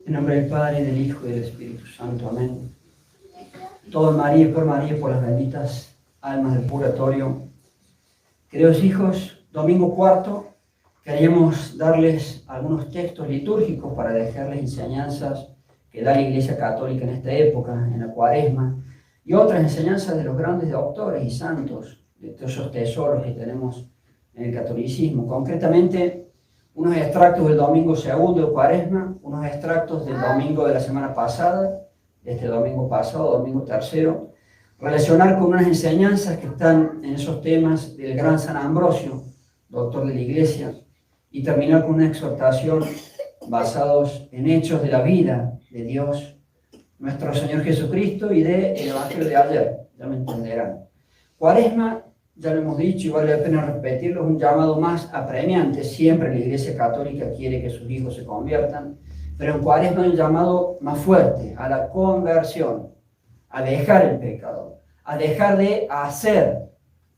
En nombre del Padre, del Hijo y del Espíritu Santo. Amén. Todo en María y por las benditas almas del purgatorio. Queridos hijos, domingo cuarto, queríamos darles algunos textos litúrgicos para dejarles enseñanzas que da la Iglesia Católica en esta época, en la Cuaresma, y otras enseñanzas de los grandes doctores y santos, de todos esos tesoros que tenemos en el catolicismo. Concretamente, unos extractos del domingo segundo de Cuaresma, unos extractos del domingo de la semana pasada, de este domingo pasado, domingo tercero, relacionar con unas enseñanzas que están en esos temas del gran San Ambrosio, doctor de la Iglesia, y terminar con una exhortación basados en hechos de la vida de Dios, nuestro Señor Jesucristo, y del Evangelio de ayer, ya me entenderán. Cuaresma, ya lo hemos dicho y vale la pena repetirlo, es un llamado más apremiante. Siempre la Iglesia Católica quiere que sus hijos se conviertan, pero en Cuaresma es un llamado más fuerte, a la conversión, a dejar el pecado, a dejar de hacer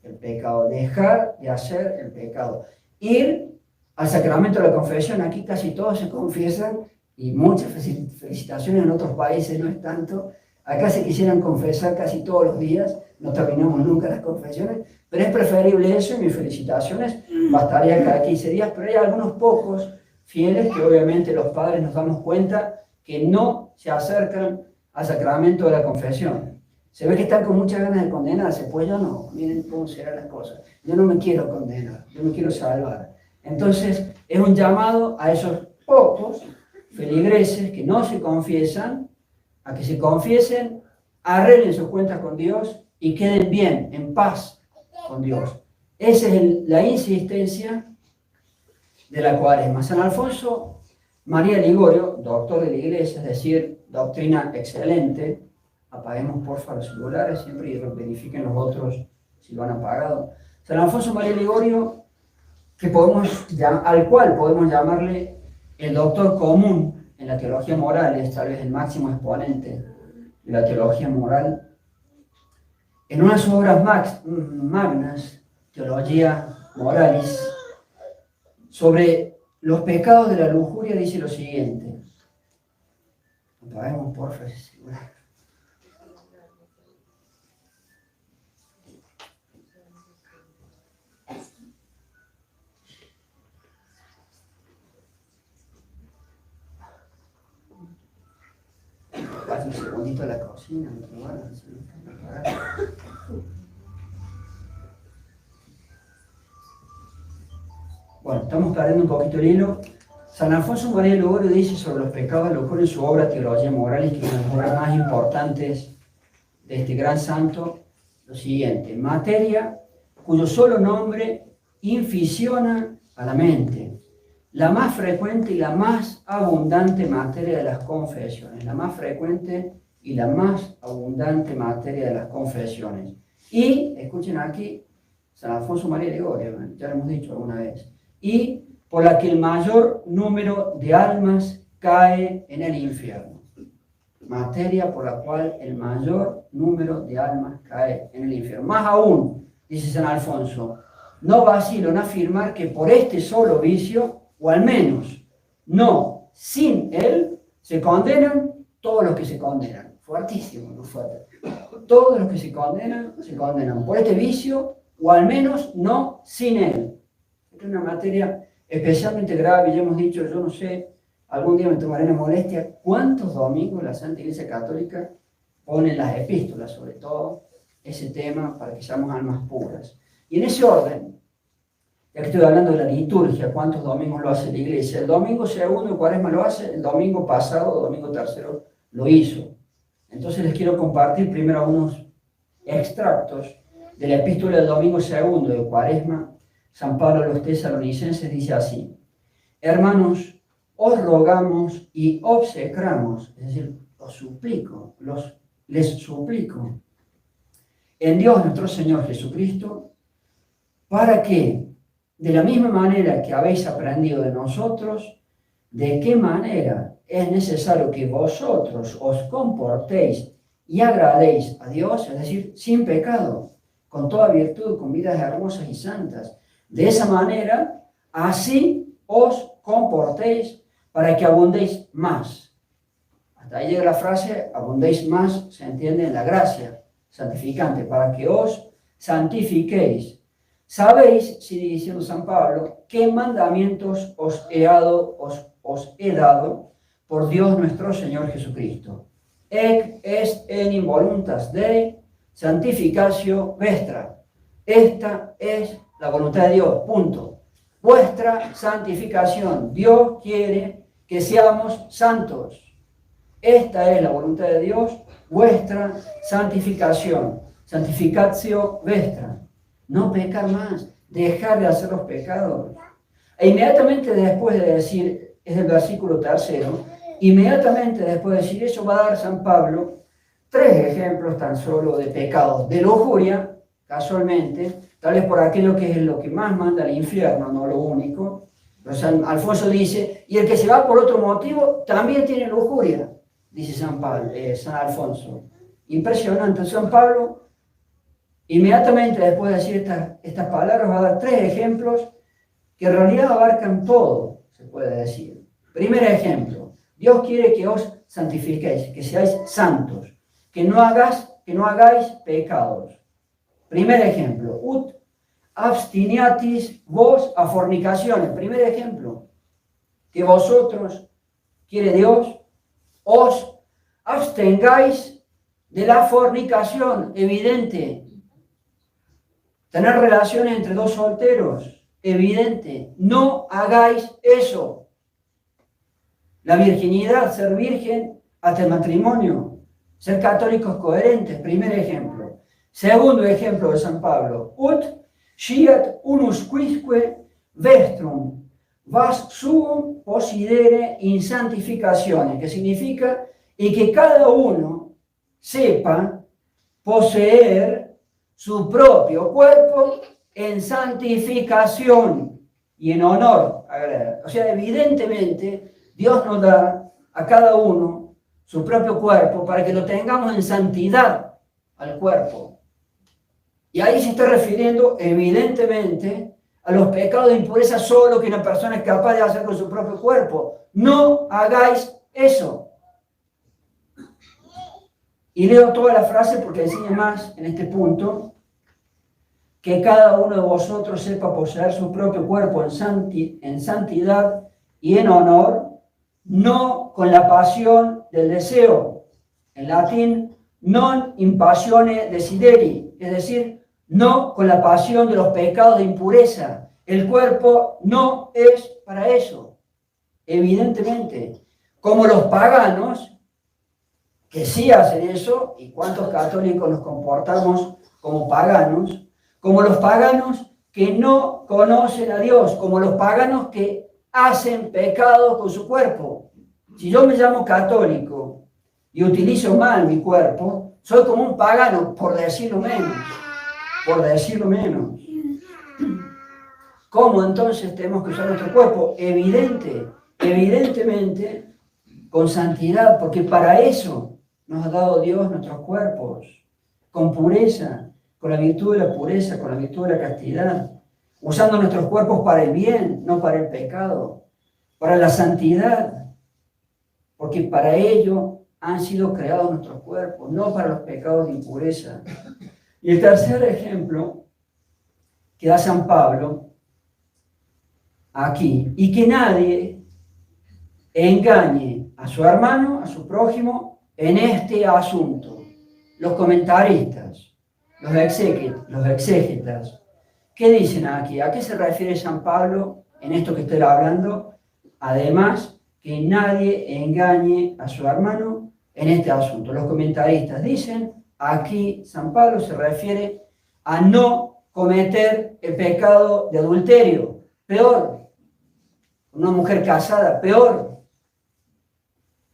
el pecado, dejar de hacer el pecado. Ir al sacramento de la confesión. Aquí casi todos se confiesan, y muchas felicitaciones. En otros países no es tanto. Acá se quisieran confesar casi todos los días, no terminamos nunca las confesiones, pero es preferible eso, y mis felicitaciones, bastaría cada 15 días, pero hay algunos pocos fieles que obviamente los padres nos damos cuenta que no se acercan al sacramento de la confesión. Se ve que están con muchas ganas de condenarse. Pues yo no, miren cómo serán las cosas. Yo no me quiero condenar, yo me quiero salvar. Entonces es un llamado a esos pocos feligreses que no se confiesan, a que se confiesen, arreglen sus cuentas con Dios y queden bien, en paz con Dios. Esa es la insistencia de la Cuaresma. San Alfonso María Ligorio, doctor de la Iglesia, es decir, doctrina excelente. Apaguemos porfa los celulares siempre y verifiquen los otros si lo han apagado. San Alfonso María Ligorio, al cual podemos llamarle el doctor común en la teología moral, es tal vez el máximo exponente de la teología moral. En una de sus obras magnas, Teologia Moralis, sobre los pecados de la lujuria, dice lo siguiente. Apaguemos porfa ese celular. Pasa un segundito a la cocina, Bueno, estamos perdiendo un poquito el hilo. San Alfonso María Ligorio dice sobre los pecados de lujuria en su obra Teologia Moralis, que es una de las obras más importantes de este gran santo, lo siguiente: materia cuyo solo nombre inficiona a la mente, la más frecuente y la más abundante materia de las confesiones, la más frecuente y la más abundante materia de las confesiones. Y, escuchen aquí, San Alfonso María Ligorio, ya lo hemos dicho alguna vez, y por la que el mayor número de almas cae en el infierno. Materia por la cual el mayor número de almas cae en el infierno. Más aún, dice San Alfonso, no vacilo en afirmar que por este solo vicio, o al menos no sin él, se condenan todos los que se condenan. Fuertísimo, no fuerte. Todos los que se condenan por este vicio, o al menos no sin él. Es una materia especialmente grave. Ya hemos dicho, yo no sé, algún día me tomaré la molestia, cuántos domingos la Santa Iglesia Católica pone en las epístolas, sobre todo, ese tema para que seamos almas puras. Y en ese orden, ya que estoy hablando de la liturgia, ¿cuántos domingos lo hace la Iglesia? El domingo segundo de Cuaresma lo hace, el domingo pasado, domingo tercero, lo hizo. Entonces les quiero compartir primero unos extractos de la epístola del domingo segundo de Cuaresma. San Pablo a los tesalonicenses dice así: hermanos, os rogamos y obsecramos, es decir, os suplico, les suplico, en Dios nuestro Señor Jesucristo, para que, de la misma manera que habéis aprendido de nosotros, de qué manera es necesario que vosotros os comportéis y agradéis a Dios, es decir, sin pecado, con toda virtud, con vidas hermosas y santas. De esa manera, así os comportéis para que abundéis más Hasta ahí llega la frase, abundéis más, se entiende en la gracia santificante, para que os santifiquéis. Sabéis, sigue diciendo San Pablo, qué mandamientos os he dado por Dios nuestro Señor Jesucristo. Ec est enim voluntas Dei sanctificatio vestra. Esta es la voluntad de Dios, punto. Vuestra santificación. Dios quiere que seamos santos. Esta es la voluntad de Dios, vuestra santificación. Santificatio vestra. No pecar más, dejar de hacer los pecados. E inmediatamente después de decir, es el versículo 3, inmediatamente después de decir eso va a dar San Pablo 3 ejemplos tan solo de pecados. De lujuria, casualmente, tal vez por aquello que es lo que más manda al infierno, no lo único. Pero San Alfonso dice, y el que se va por otro motivo también tiene lujuria, dice San Alfonso. Impresionante. San Pablo, inmediatamente después de decir estas palabras, va a dar 3 ejemplos que en realidad abarcan todo, se puede decir. Primer ejemplo, Dios quiere que os santifiquéis, que seáis santos, que no hagáis pecados. Primer ejemplo, ut abstiniatis vos a fornicaciones. Primer ejemplo, que vosotros, quiere Dios, os abstengáis de la fornicación, evidente. Tener relaciones entre 2 solteros, evidente. No hagáis eso. La virginidad, ser virgen hasta el matrimonio. Ser católicos coherentes, primer ejemplo. Segundo ejemplo de San Pablo. Ut sciat unus quisque vestrum vas suum posidere in santificazione, que significa y que cada uno sepa poseer su propio cuerpo en santificación y en honor. O sea, evidentemente Dios nos da a cada uno su propio cuerpo para que lo tengamos en santidad al cuerpo. Y ahí se está refiriendo evidentemente a los pecados de impureza solo que una persona es capaz de hacer con su propio cuerpo. No hagáis eso. Y leo toda la frase porque enseña más en este punto. Que cada uno de vosotros sepa poseer su propio cuerpo en santidad y en honor, no con la pasión del deseo. En latín, non in passione desideri, es decir, no con la pasión de los pecados de impureza. El cuerpo no es para eso. Evidentemente, como los paganos, que sí hacen eso, y cuántos católicos nos comportamos como paganos, como los paganos que no conocen a Dios, como los paganos que hacen pecado con su cuerpo. Si yo me llamo católico y utilizo mal mi cuerpo, soy como un pagano, por decirlo menos. Por decirlo menos. ¿Cómo entonces tenemos que usar nuestro cuerpo? Evidentemente, con santidad, porque para eso nos ha dado Dios nuestros cuerpos, con pureza, con la virtud de la pureza, con la virtud de la castidad, usando nuestros cuerpos para el bien, no para el pecado, para la santidad, porque para ello han sido creados nuestros cuerpos, no para los pecados de impureza. Y el tercer ejemplo que da San Pablo aquí, y que nadie engañe a su hermano, a su prójimo, en este asunto. Los comentaristas, los exégetas, ¿qué dicen aquí? ¿A qué se refiere San Pablo en esto que estoy hablando? Además, que nadie engañe a su hermano en este asunto. Los comentaristas dicen, aquí San Pablo se refiere a no cometer el pecado de adulterio. Peor, una mujer casada, peor.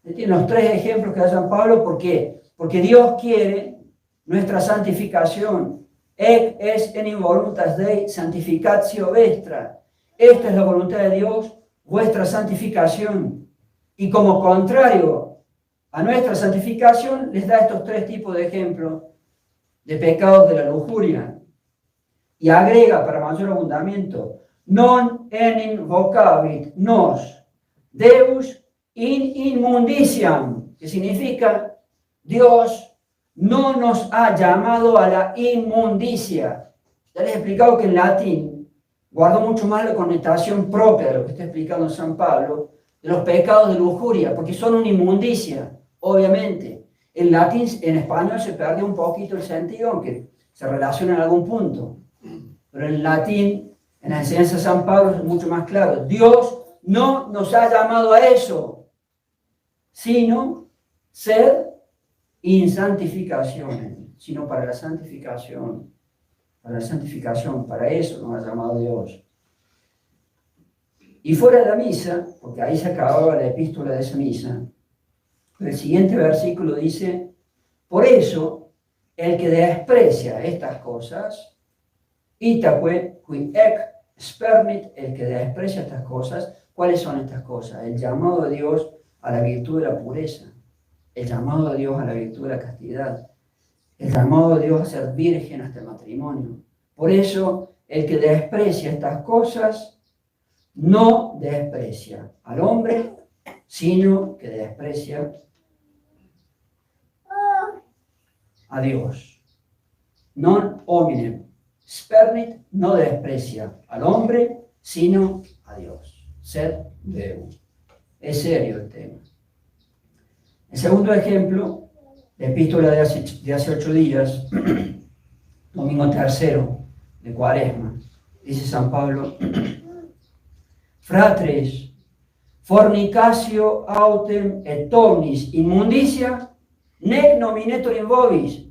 Tienen los 3 ejemplos que da San Pablo, ¿por qué? Porque Dios quiere nuestra santificación. Ec est enim voluntas Dei sanctificatio vestra. Esta es la voluntad de Dios, vuestra santificación. Y como contrario a nuestra santificación, les da estos 3 tipos de ejemplos de pecados de la lujuria. Y agrega, para mayor abundamiento, non enim vocabit nos Deus in immundiciam, que que significa Dios no nos ha llamado a la inmundicia. Ya les he explicado que en latín guardo mucho más la connotación propia de lo que está explicando San Pablo, de los pecados de lujuria, porque son una inmundicia, obviamente. En latín, en español se perdió un poquito el sentido, aunque se relaciona en algún punto. Pero en latín, en la enseñanza de San Pablo es mucho más claro. Dios no nos ha llamado a eso, sino ser in santificación, sino para la santificación. Para la santificación, para eso nos ha llamado Dios. Y fuera de la misa, porque ahí se acababa la epístola de esa misa, el siguiente versículo dice, por eso, el que desprecia estas cosas, itaque qui ec spernit, el que desprecia estas cosas, ¿cuáles son estas cosas? El llamado de Dios a la virtud de la pureza, el llamado de Dios a la virtud de la castidad, el llamado de Dios a ser virgen hasta el matrimonio. Por eso, el que desprecia estas cosas, no desprecia al hombre, sino que desprecia a Dios. Non hominem spernit, no desprecia al hombre, sino a Dios. Sed Deo. Es serio el tema. El segundo ejemplo, la epístola de hace 8 días, domingo tercero de Cuaresma, dice San Pablo, fratres, fornicatio autem et omnis immundicia, nec nominetur in vobis.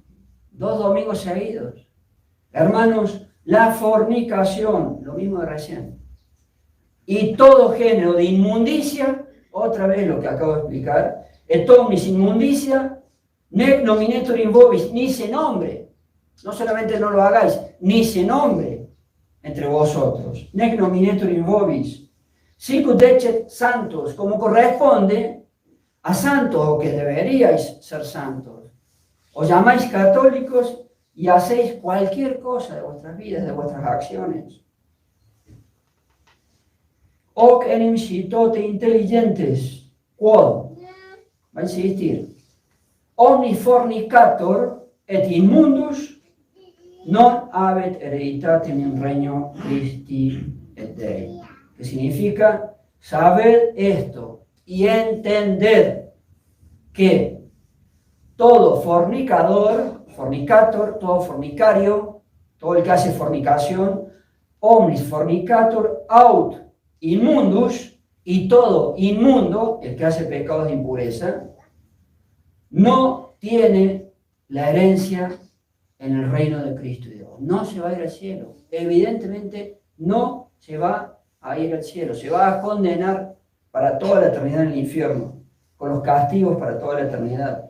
2 domingos seguidos. Hermanos, la fornicación, lo mismo de recién. Y todo género de inmundicia, otra vez lo que acabo de explicar, et omnis inmundicia, nec nominetur in vobis, ni se nombre. No solamente no lo hagáis, ni se nombre entre vosotros. Nec nominetur in vobis. Sicut decet santos, como corresponde a santos, o que deberíais ser santos. Os llamáis católicos y hacéis cualquier cosa de vuestras vidas, de vuestras acciones. Hoc enim citote intelligentes, quod, va a insistir, omnis fornicator et inmundus non habet hereditatem in regno Christi et Dei. Que significa saber esto y entender que todo fornicator, todo fornicario, todo el que hace fornicación, omnis fornicator aut inmundus, y todo inmundo, el que hace pecados de impureza, no tiene la herencia en el reino de Cristo y Dios. No se va a ir al cielo. Evidentemente no se va a ir al cielo. Se va a condenar para toda la eternidad en el infierno, con los castigos para toda la eternidad.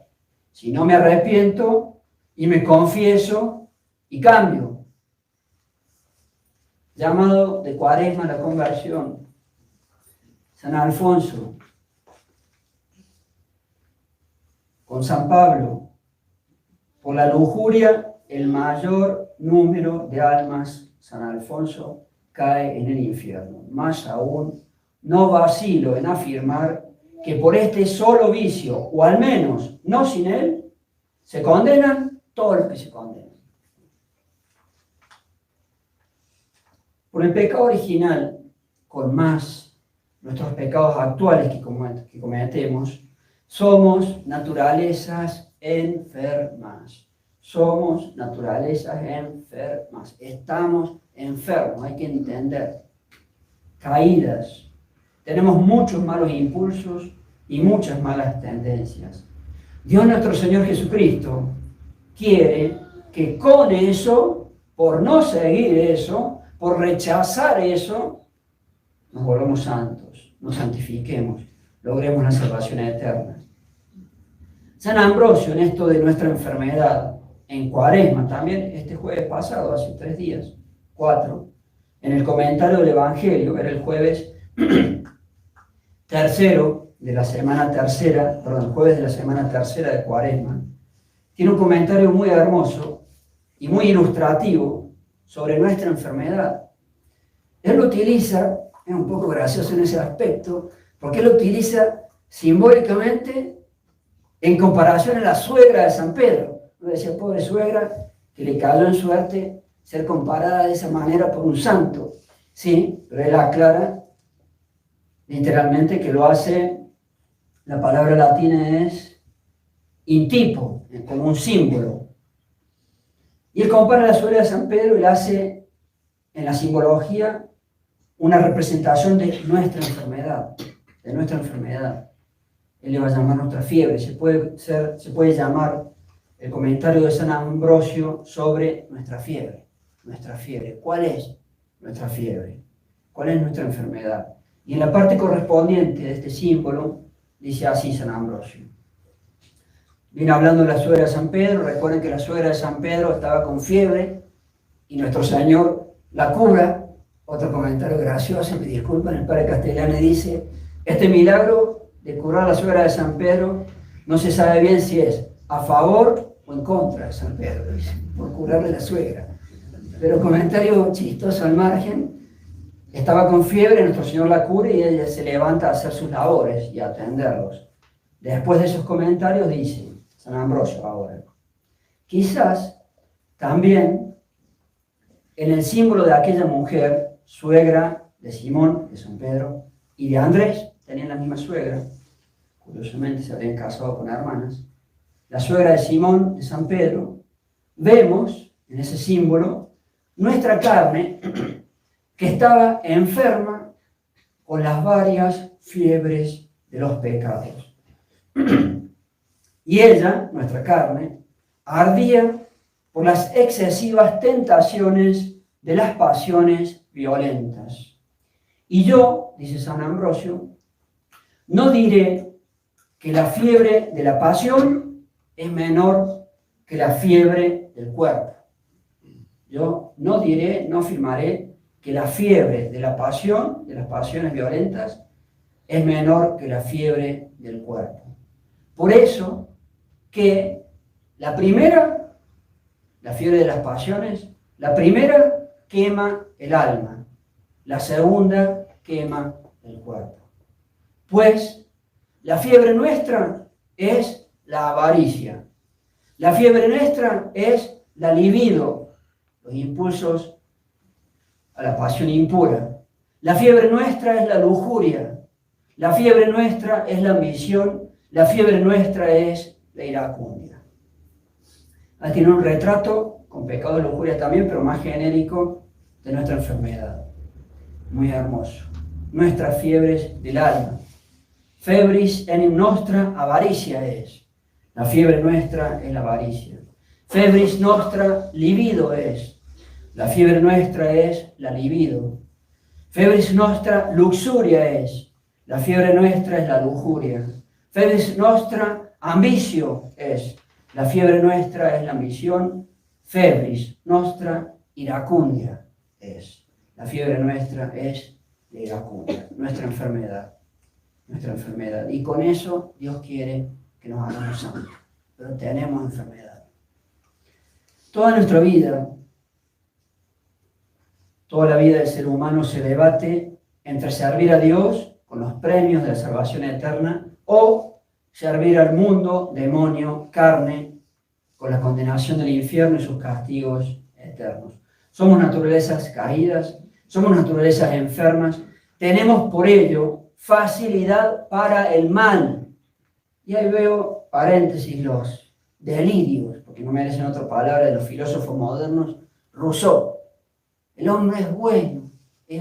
Si no me arrepiento y me confieso y cambio. Llamado de Cuaresma a la conversión. San Alfonso, con San Pablo, por la lujuria, el mayor número de almas, San Alfonso, cae en el infierno. Más aún, no vacilo en afirmar que por este solo vicio, o al menos no sin él, se condenan todos los que se condenan. Por el pecado original, con más nuestros pecados actuales que cometemos, somos naturalezas enfermas. Somos naturalezas enfermas. Estamos enfermos, hay que entender. Caídas. Tenemos muchos malos impulsos y muchas malas tendencias. Dios nuestro Señor Jesucristo quiere que con eso, por no seguir eso, por rechazar eso, nos volvamos santos, nos santifiquemos, logremos la salvación eterna. San Ambrosio, en esto de nuestra enfermedad, en Cuaresma también, este jueves pasado, hace 3 días, 4, en el comentario del Evangelio, era el jueves tercero de la semana tercera, perdón, jueves de la semana tercera de Cuaresma, tiene un comentario muy hermoso y muy ilustrativo sobre nuestra enfermedad. Él lo utiliza, es un poco gracioso en ese aspecto, porque él lo utiliza simbólicamente en comparación a la suegra de San Pedro. Uno decía, pobre suegra, que le cayó en suerte ser comparada de esa manera por un santo. Sí, pero él aclara literalmente que lo hace, la palabra latina es in tipo, como un símbolo. Y él compara la suegra de San Pedro y la hace en la simbología una representación de nuestra enfermedad, Él le va a llamar nuestra fiebre. Se puede llamar el comentario de San Ambrosio sobre nuestra fiebre. Nuestra fiebre. ¿Cuál es nuestra fiebre? ¿Cuál es nuestra enfermedad? Y en la parte correspondiente de este símbolo dice así San Ambrosio. Viene hablando de la suegra de San Pedro. Recuerden que la suegra de San Pedro estaba con fiebre y nuestro Señor la cura. Otro comentario gracioso, me disculpan, el padre Castellani dice, este milagro de curar a la suegra de San Pedro no se sabe bien si es a favor o en contra de San Pedro, dice, por curarle a la suegra. Pero comentario chistoso al margen, estaba con fiebre, nuestro Señor la cura y ella se levanta a hacer sus labores y a atenderlos. Después de esos comentarios dice San Ambrosio ahora, quizás también en el símbolo de aquella mujer, suegra de Simón, de San Pedro, y de Andrés, tenían la misma suegra, curiosamente se habían casado con hermanas, la suegra de Simón, de San Pedro, vemos en ese símbolo nuestra carne que estaba enferma con las varias fiebres de los pecados. Y ella, nuestra carne, ardía por las excesivas tentaciones de las pasiones violentas. Y yo, dice San Ambrosio, no diré que la fiebre de la pasión es menor que la fiebre del cuerpo. Yo no diré, no afirmaré que la fiebre de la pasión, de las pasiones violentas, es menor que la fiebre del cuerpo. Por eso que la primera, la fiebre de las pasiones, la primera quema el alma, la segunda quema el cuerpo. Pues la fiebre nuestra es la avaricia, la fiebre nuestra es la libido, los impulsos a la pasión impura. La fiebre nuestra es la lujuria, la fiebre nuestra es la ambición, la fiebre nuestra es la iracundia. Ahí tiene un retrato con pecado de lujuria también, pero más genérico, de nuestra enfermedad. Muy hermoso. Nuestras fiebres del alma. Febris enim nostra avaricia es. La fiebre nuestra es la avaricia. Febris nostra libido es. La fiebre nuestra es la libido. Febris nostra luxuria es. La fiebre nuestra es la lujuria. Febris nostra ambicio es. La fiebre nuestra es la ambición. Febris nostra iracundia es. La fiebre nuestra es la iracundia, nuestra enfermedad. Nuestra enfermedad. Y con eso Dios quiere que nos hagamos santos. Pero tenemos enfermedad. Toda nuestra vida, toda la vida del ser humano se debate entre servir a Dios con los premios de la salvación eterna o servir al mundo, demonio, carne, con la condenación del infierno y sus castigos eternos. Somos naturalezas caídas, somos naturalezas enfermas, tenemos por ello facilidad para el mal. Y ahí veo, paréntesis, los delirios, porque no merecen otra palabra, de los filósofos modernos. Rousseau, el hombre es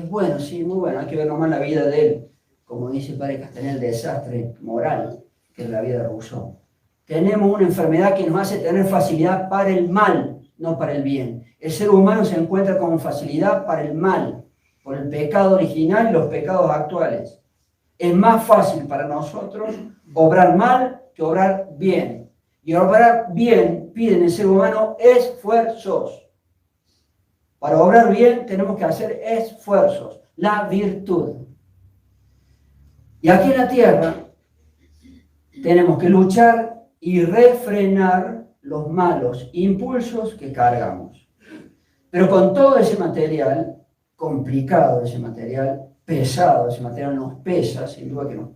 bueno, sí, muy bueno, hay que ver nomás la vida de él, como dice el padre Castañeda, el desastre moral que es la vida de Rousseau. Tenemos una enfermedad que nos hace tener facilidad para el mal, no para el bien. El ser humano se encuentra con facilidad para el mal, por el pecado original y los pecados actuales. Es más fácil para nosotros obrar mal que obrar bien. Y obrar bien pide en el ser humano esfuerzos. Para obrar bien tenemos que hacer esfuerzos, la virtud. Y aquí en la tierra tenemos que luchar y refrenar los malos impulsos que cargamos. Pero con todo ese material, complicado ese material, pesado ese material, nos pesa, sin duda que nos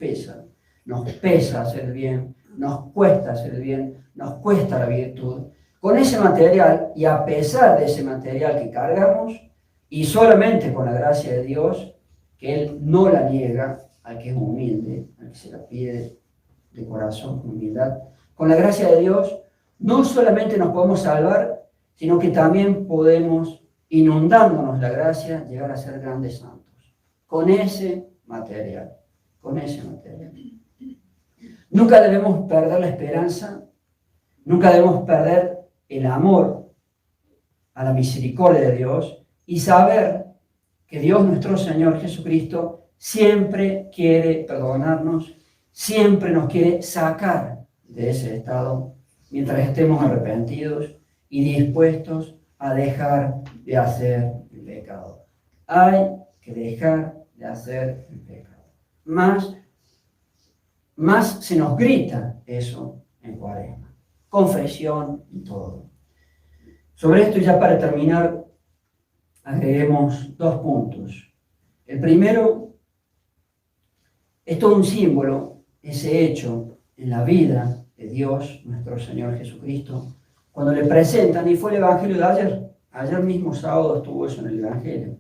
pesa hacer el bien, nos cuesta hacer el bien, nos cuesta la virtud. Con ese material, y a pesar de ese material que cargamos, y solamente con la gracia de Dios, que Él no la niega al que es humilde, al que se la pide de corazón, con humildad, con la gracia de Dios, no solamente nos podemos salvar, sino que también podemos, inundándonos la gracia, llegar a ser grandes santos. Con ese material, con ese material. Nunca debemos perder la esperanza, nunca debemos perder el amor a la misericordia de Dios y saber que Dios nuestro Señor Jesucristo siempre quiere perdonarnos, siempre nos quiere sacar de ese estado mientras estemos arrepentidos y dispuestos a dejar de hacer el pecado. Hay que dejar de hacer el pecado. Más se nos grita eso en Cuaresma. Confesión y todo. Sobre esto, ya para terminar, agreguemos 2 puntos. El primero es todo un símbolo, ese hecho en la vida de Dios, nuestro Señor Jesucristo, cuando le presentan, y fue el Evangelio de ayer mismo sábado estuvo eso en el Evangelio,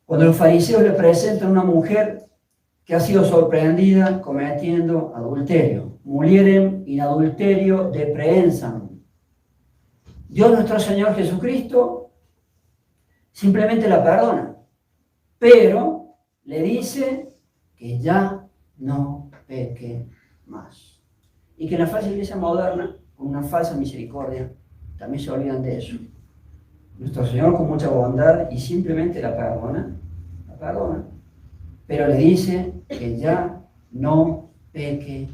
cuando los fariseos le presentan a una mujer que ha sido sorprendida cometiendo adulterio. Mulierem in adulterio deprehensam. Dios nuestro Señor Jesucristo simplemente la perdona, pero le dice que ya no peque más. Y que en la falsa iglesia moderna, con una falsa misericordia, también se olvidan de eso. Nuestro Señor con mucha bondad y simplemente la perdona, pero le dice que ya no peque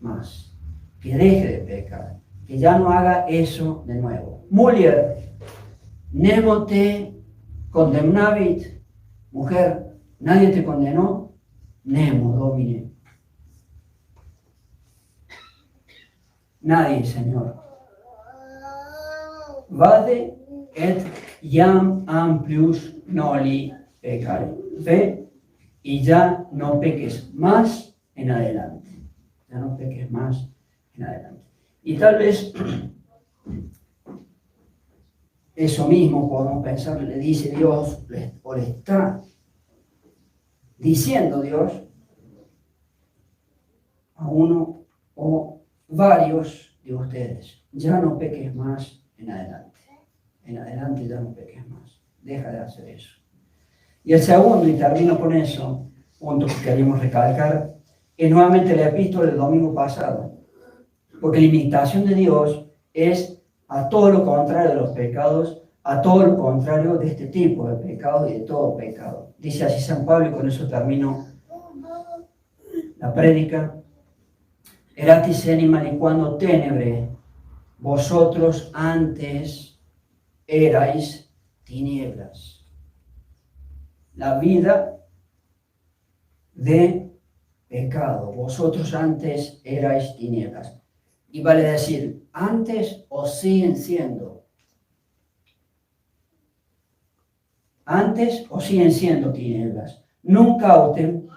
más, que deje de pecar, que ya no haga eso de nuevo. Mujer, nemo te condemnavit, mujer, nadie te condenó, nemo domine. Nadie, Señor. Vade et iam amplius noli peccare. Ve y ya no peques más en adelante. Ya no peques más en adelante. Y tal vez eso mismo podemos pensar, le dice Dios, o le está diciendo Dios a uno o varios de ustedes. Ya no peques más en adelante. En adelante ya no peques más. Deja de hacer eso. Y el segundo, y termino con eso, punto que queríamos recalcar, es nuevamente la epístola del domingo pasado. Porque la invitación de Dios es a todo lo contrario de los pecados, a todo lo contrario de este tipo de pecados y de todo pecado. Dice así San Pablo, y con eso termino la prédica. Eratis enim aliquando tenebre, vosotros antes erais tinieblas. La vida de pecado. Vosotros antes erais tinieblas. Y vale decir, antes o siguen siendo. Antes o siguen siendo tinieblas. Nunc autem,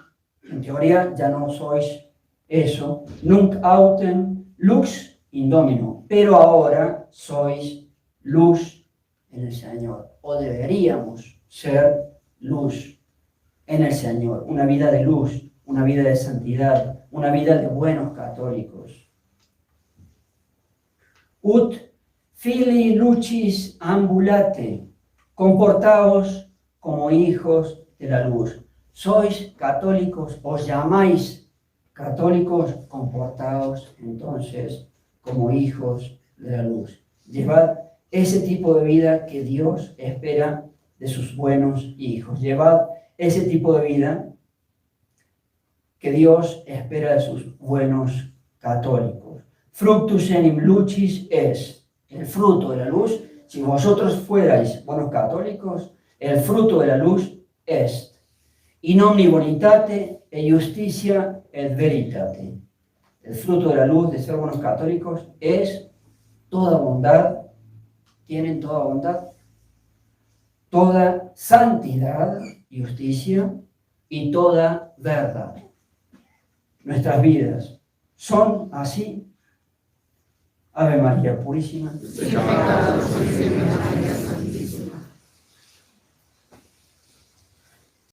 en teoría ya no sois eso, nunc autem lux in domino, pero ahora sois luz en el Señor, o deberíamos ser luz en el Señor, una vida de luz, una vida de santidad, una vida de buenos católicos. Ut fili lucis ambulate, comportaos como hijos de la luz. Sois católicos, os llamáis católicos, comportaos entonces como hijos de la luz. Llevad ese tipo de vida que Dios espera de sus buenos hijos. Llevad ese tipo de vida que Dios espera de sus buenos católicos. Fructus enim lucis es, el fruto de la luz. Si vosotros fuerais buenos católicos, el fruto de la luz es. In omni bonitate e justitia et veritate. El fruto de la luz de ser buenos católicos es toda bondad. Tienen toda bondad, toda santidad, justicia y toda verdad. Nuestras vidas son así. Ave María Purísima. Sin pecado concebida.